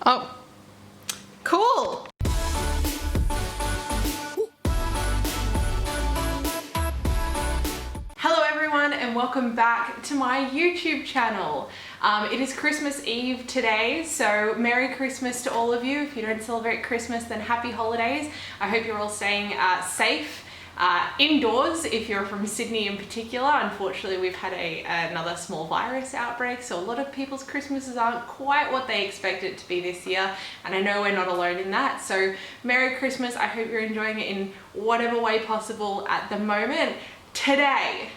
Oh, cool. Hello everyone and welcome back to my YouTube channel. It is Christmas Eve today, so Merry Christmas to all of you. If you don't celebrate Christmas, then happy holidays. I hope you're all staying safe. Indoors, if you're from Sydney in particular. Unfortunately, we've had another small virus outbreak, so a lot of people's Christmases aren't quite what they expect it to be this year, and I know we're not alone in that. So Merry Christmas. I hope you're enjoying it in whatever way possible at the moment. Today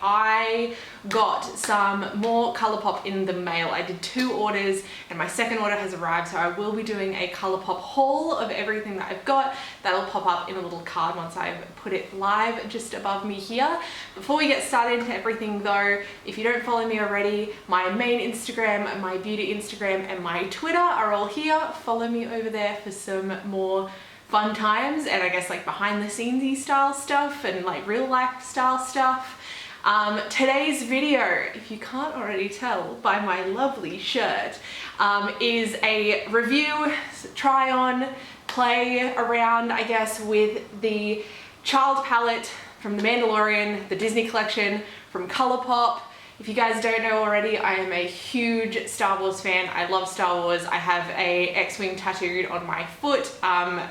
I got some more Colourpop in the mail. I did 2 orders and my second order has arrived, so I will be doing a Colourpop haul of everything that I've got. That'll pop up in a little card once I've put it live just above me here. Before we get started into everything though, if you don't follow me already, my main Instagram, my beauty Instagram and my Twitter are all here. Follow me over there for some more fun times and I guess like behind the scenes-y style stuff and like real life style stuff. Today's video, if you can't already tell by my lovely shirt, is a review, try on, play around I guess with the Child Palette from The Mandalorian, the Disney collection from Colourpop. If you guys don't know already, I am a huge Star Wars fan. I love Star Wars. I have a X-Wing tattooed on my foot.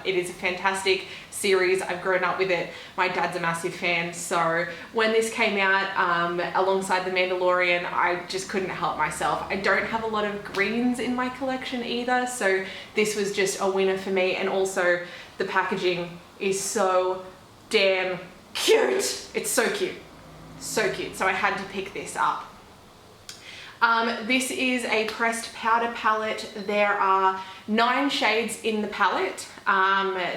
It is a fantastic series. I've grown up with it. My dad's a massive fan. So when this came out alongside The Mandalorian, I just couldn't help myself. I don't have a lot of greens in my collection either. So this was just a winner for me. And also the packaging is so damn cute. It's so cute. So cute, so I had to pick this up. This is a pressed powder palette. There are 9 shades in the palette.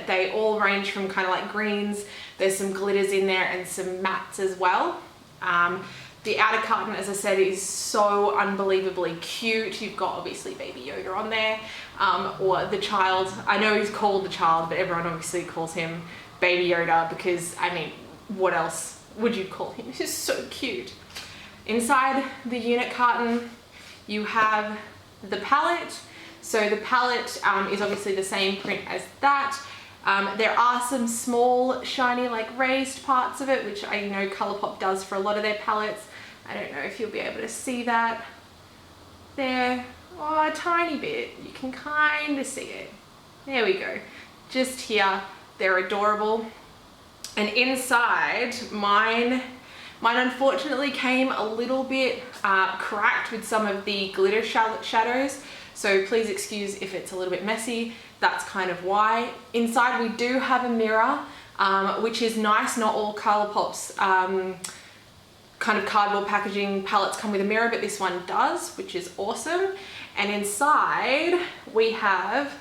They all range from kind of like greens. There's some glitters in there and some mattes as well. The outer carton, as I said, is so unbelievably cute. You've got obviously Baby Yoda on there, or the child. I know he's called the child, but everyone obviously calls him Baby Yoda because, I mean, what else would you call him? He's so cute. Inside the unit carton, you have the palette. So the palette is obviously the same print as that. There are some small, shiny, like raised parts of it, which I know Colourpop does for a lot of their palettes. I don't know if you'll be able to see that there. Oh, a tiny bit. You can kind of see it. There we go. Just here. They're adorable. And inside, mine unfortunately came a little bit cracked with some of the glitter shadows. So please excuse if it's a little bit messy. That's kind of why. Inside we do have a mirror, which is nice. Not all Colourpop's kind of cardboard packaging palettes come with a mirror, but this one does, which is awesome. And inside we have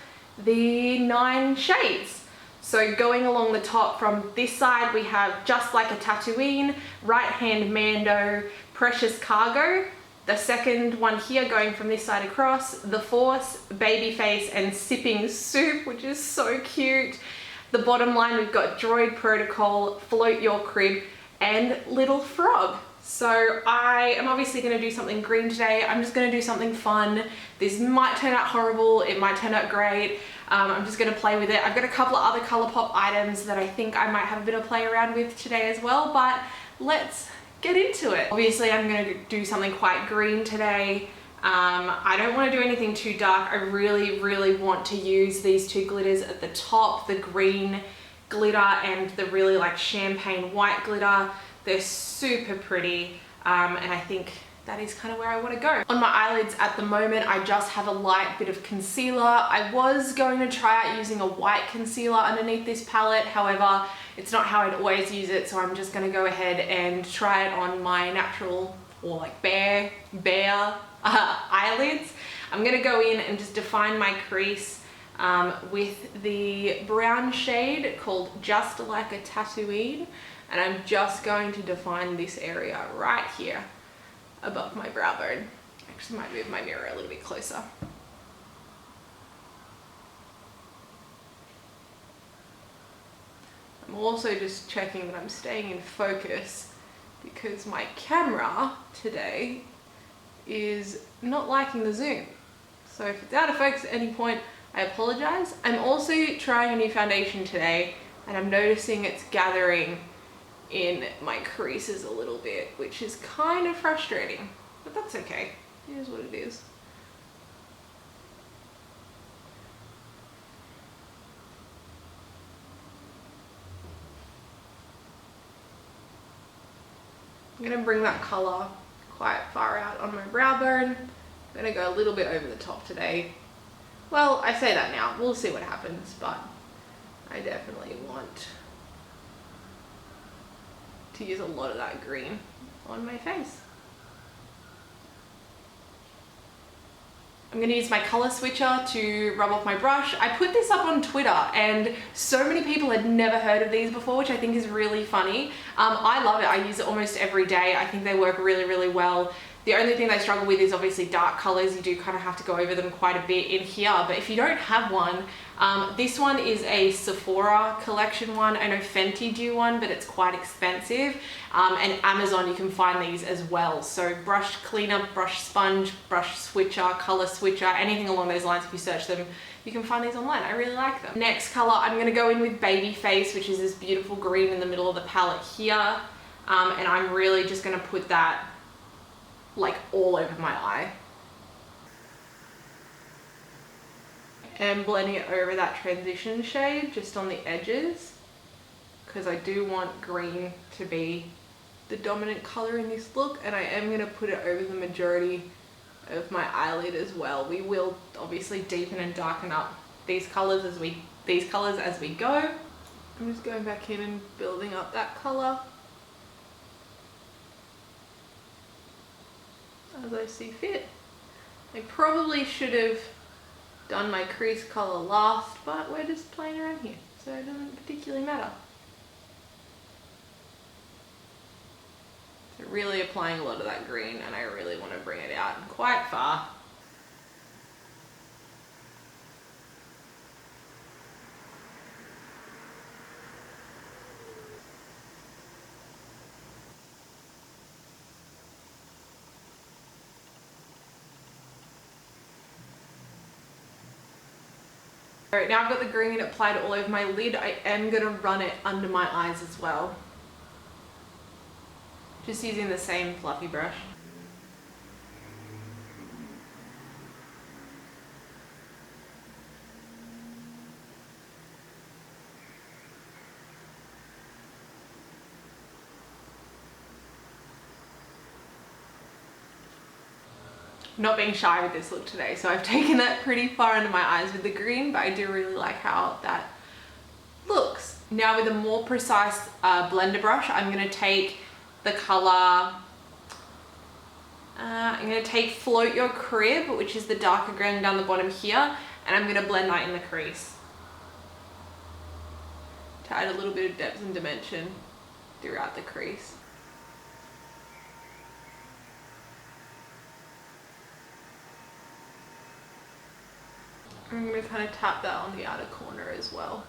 the 9 shades. So going along the top from this side, we have Just Like a Tatooine, Right Hand Mando, Precious Cargo. The second one here going from this side across, The Force, Babyface, and Sipping Soup, which is so cute. The bottom line, we've got Droid Protocol, Float Your Crib, and Little Frog. So I am obviously going to do something green today. I'm just going to do something fun. This might turn out horrible. It might turn out great. I'm just going to play with it. I've got a couple of other Colourpop items that I think I might have a bit of play around with today as well, but let's get into it. Obviously I'm going to do something quite green today. I don't want to do anything too dark. I really want to use these 2 glitters at the top, the green glitter and the really like champagne white glitter. They're super pretty, and I think that is kind of where I want to go. On my eyelids at the moment, I just have a light bit of concealer. I was going to try out using a white concealer underneath this palette. However, it's not how I'd always use it, so I'm just going to go ahead and try it on my natural or like bare eyelids. I'm going to go in and just define my crease with the brown shade called Just Like a Tatooine, and I'm just going to define this area right here above my brow bone. Actually might move my mirror a little bit closer. I'm also just checking that I'm staying in focus because my camera today is not liking the zoom. So if it's out of focus at any point, I apologize. I'm also trying a new foundation today, and I'm noticing it's gathering in my creases a little bit, which is kind of frustrating, but that's okay. It is what it is. I'm gonna bring that color quite far out on my brow bone. I'm gonna go a little bit over the top today. Well, I say that now, we'll see what happens, but I definitely want to use a lot of that green on my face. I'm going to use my color switcher to rub off my brush. I put this up on Twitter and so many people had never heard of these before, which I think is really funny. I love it. I use it almost every day. I think they work really, really well. The only thing I struggle with is obviously dark colors. You do kind of have to go over them quite a bit in here, but if you don't have one, this one is a Sephora collection one. I know Fenty do one, but it's quite expensive. And Amazon, you can find these as well. So brush cleaner, brush sponge, brush switcher, color switcher, anything along those lines. If you search them, you can find these online. I really like them. Next color, I'm gonna go in with Baby Face, which is this beautiful green in the middle of the palette here. And I'm really just gonna put that like all over my eye. And blending it over that transition shade just on the edges, because I do want green to be the dominant color in this look, and I am going to put it over the majority of my eyelid as well. We will obviously deepen and darken up these colors as we go. I'm just going back in and building up that color as I see fit. I probably should have done my crease color last, but we're just playing around here, so it doesn't particularly matter. So really applying a lot of that green, and I really want to bring it out quite far. Alright, now I've got the green applied all over my lid. I am going to run it under my eyes as well. Just using the same fluffy brush. Not being shy with this look today, so I've taken that pretty far under my eyes with the green, but I do really like how that looks. Now with a more precise blender brush, I'm going to take the color, I'm going to take Float Your Crib, which is the darker green down the bottom here, and I'm going to blend that in the crease to add a little bit of depth and dimension throughout the crease. I'm going to kind of tap that on the outer corner as well,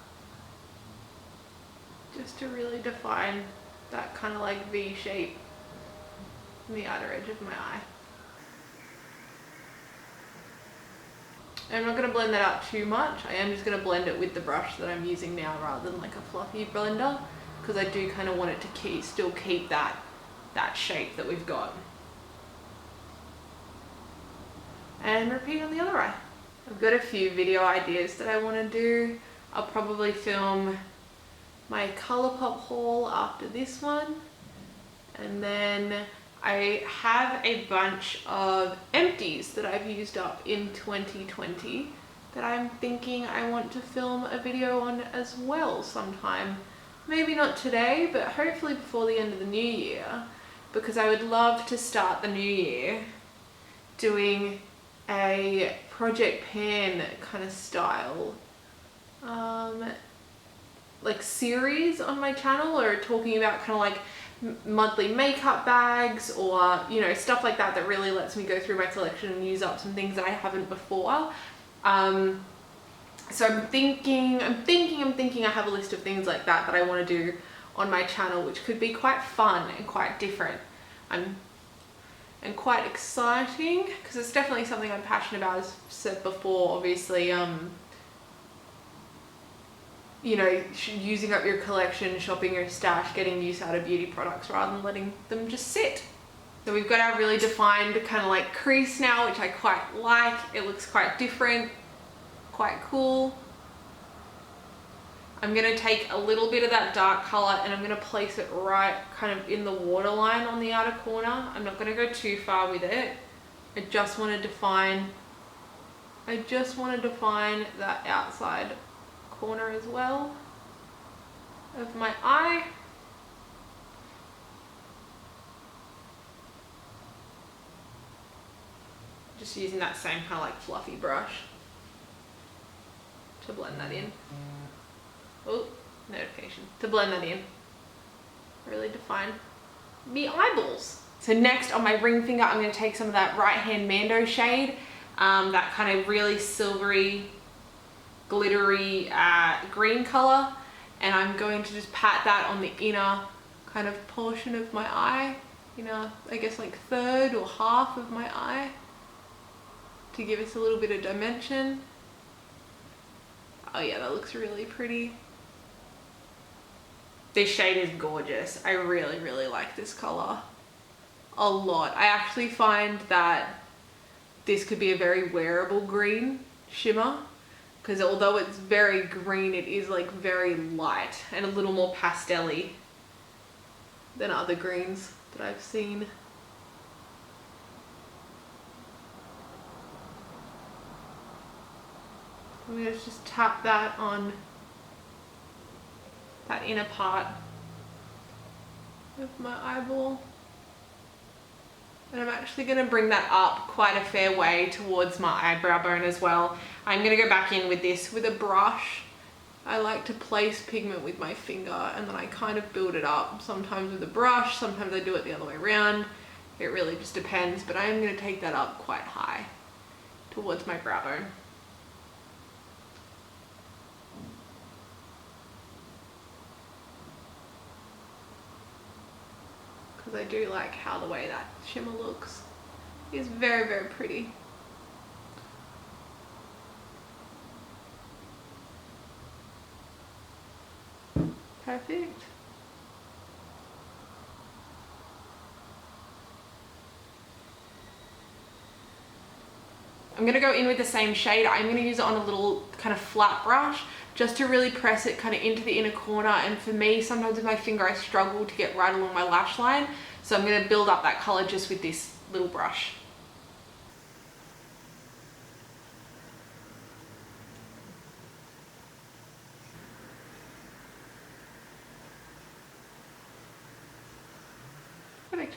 just to really define that kind of like V shape in the outer edge of my eye. I'm not going to blend that out too much. I am just going to blend it with the brush that I'm using now rather than like a fluffy blender, because I do kind of want it to still keep that shape that we've got. And repeat on the other eye. I've got a few video ideas that I want to do. I'll probably film my Colourpop haul after this one, and then I have a bunch of empties that I've used up in 2020 that I'm thinking I want to film a video on as well sometime. Maybe not today, but hopefully before the end of the new year, because I would love to start the new year doing a project pan kind of style like series on my channel, or talking about kind of like monthly makeup bags, or you know, stuff like that that really lets me go through my collection and use up some things that I haven't before. So I'm thinking I have a list of things like that I want to do on my channel, which could be quite fun and quite different. I'm and quite exciting because it's definitely something I'm passionate about, as I've said before. Obviously, you know, using up your collection, shopping your stash, getting use out of beauty products rather than letting them just sit. So we've got our really defined kind of like crease now, which I quite like. It looks quite different, quite cool. I'm going to take a little bit of that dark color and I'm going to place it right kind of in the waterline on the outer corner. I'm not going to go too far with it. I just want to define that outside corner as well of my eye. Just using that same kind of like fluffy brush to blend that in. Oh, notification. To blend that in. Really define the eyeballs. So next on my ring finger, I'm going to take some of that right hand Mando shade, that kind of really silvery, glittery green color, and I'm going to just pat that on the inner kind of portion of my eye, you know, I guess like third or half of my eye, to give us a little bit of dimension. Oh yeah, that looks really pretty. This shade is gorgeous. I really, really like this color a lot. I actually find that this could be a very wearable green shimmer, because although it's very green, it is like very light and a little more pastel-y than other greens that I've seen. I'm going to just tap that on that inner part of my eyeball. And I'm actually going to bring that up quite a fair way towards my eyebrow bone as well. I'm going to go back in with this with a brush. I like to place pigment with my finger and then I kind of build it up. Sometimes with a brush, sometimes I do it the other way around. It really just depends, but I am going to take that up quite high towards my brow bone. Because I do like how the way that shimmer looks. It's very, very pretty. Perfect. I'm going to go in with the same shade. I'm going to use it on a little kind of flat brush just to really press it kind of into the inner corner. And for me, sometimes with my finger, I struggle to get right along my lash line. So I'm going to build up that color just with this little brush. Perfect.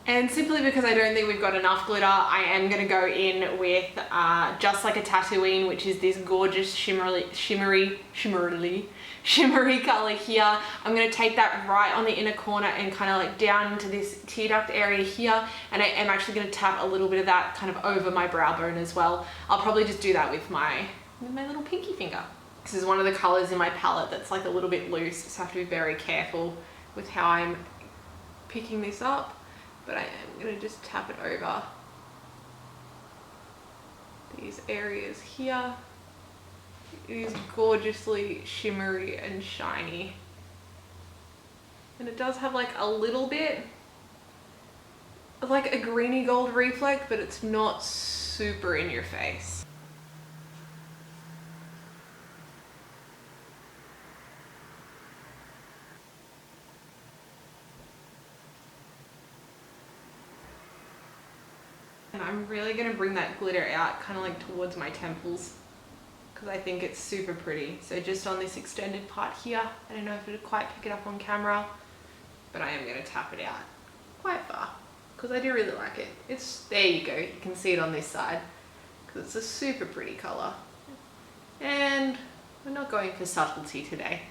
And simply because I don't think we've got enough glitter, I am going to go in with Just Like a Tatooine, which is this gorgeous shimmery color here. I'm going to take that right on the inner corner and kind of like down into this tear duct area here. And I am actually going to tap a little bit of that kind of over my brow bone as well. I'll probably just do that with my little pinky finger. This is one of the colors in my palette that's like a little bit loose, so I have to be very careful with how I'm picking this up. But I am going to just tap it over these areas here. It is gorgeously shimmery and shiny. And it does have like a little bit of like a greeny gold reflect, but it's not super in your face. And I'm really going to bring that glitter out kind of like towards my temples because I think it's super pretty. So just on this extended part here, I don't know if it'll quite pick it up on camera, but I am going to tap it out quite far because I do really like it. There you go, you can see it on this side because it's a super pretty color. And we're not going for subtlety today.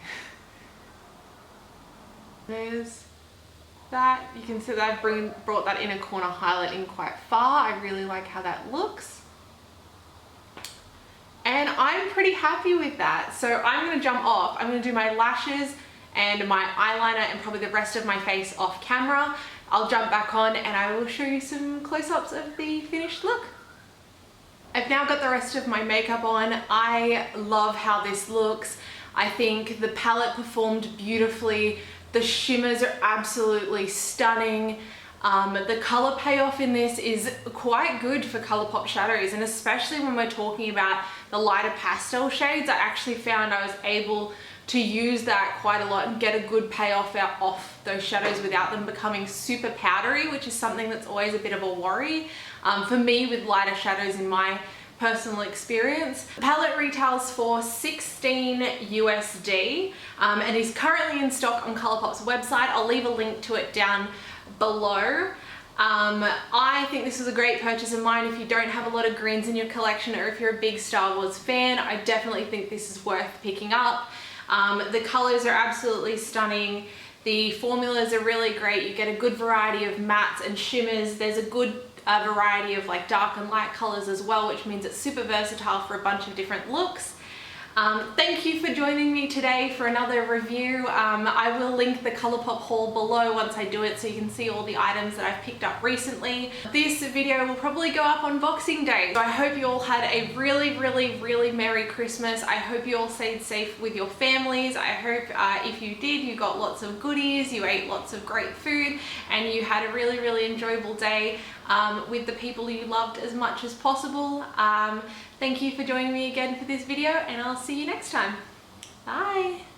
There's that. You can see that I've brought that inner corner highlight in quite far. I really like how that looks. And I'm pretty happy with that. So I'm going to jump off. I'm going to do my lashes and my eyeliner and probably the rest of my face off camera. I'll jump back on and I will show you some close-ups of the finished look. I've now got the rest of my makeup on. I love how this looks. I think the palette performed beautifully. The shimmers are absolutely stunning. The color payoff in this is quite good for Colourpop shadows, and especially when we're talking about the lighter pastel shades, I actually found I was able to use that quite a lot and get a good payoff off those shadows without them becoming super powdery, which is something that's always a bit of a worry for me with lighter shadows in my personal experience. The palette retails for $16 USD and is currently in stock on Colourpop's website. I'll leave a link to it down below. I think this is a great purchase of mine if you don't have a lot of greens in your collection, or if you're a big Star Wars fan. I definitely think this is worth picking up. The colors are absolutely stunning. The formulas are really great. You get a good variety of mattes and shimmers. There's a good variety of like dark and light colors as well, which means it's super versatile for a bunch of different looks. Thank you for joining me today for another review. I will link the Colourpop haul below once I do it, so you can see all the items that I've picked up recently. This video will probably go up on Boxing Day. So I hope you all had a really Merry Christmas. I hope you all stayed safe with your families. I hope if you did, you got lots of goodies, you ate lots of great food, and you had a really enjoyable day with the people you loved as much as possible. Thank you for joining me again for this video, and I'll see you next time. Bye!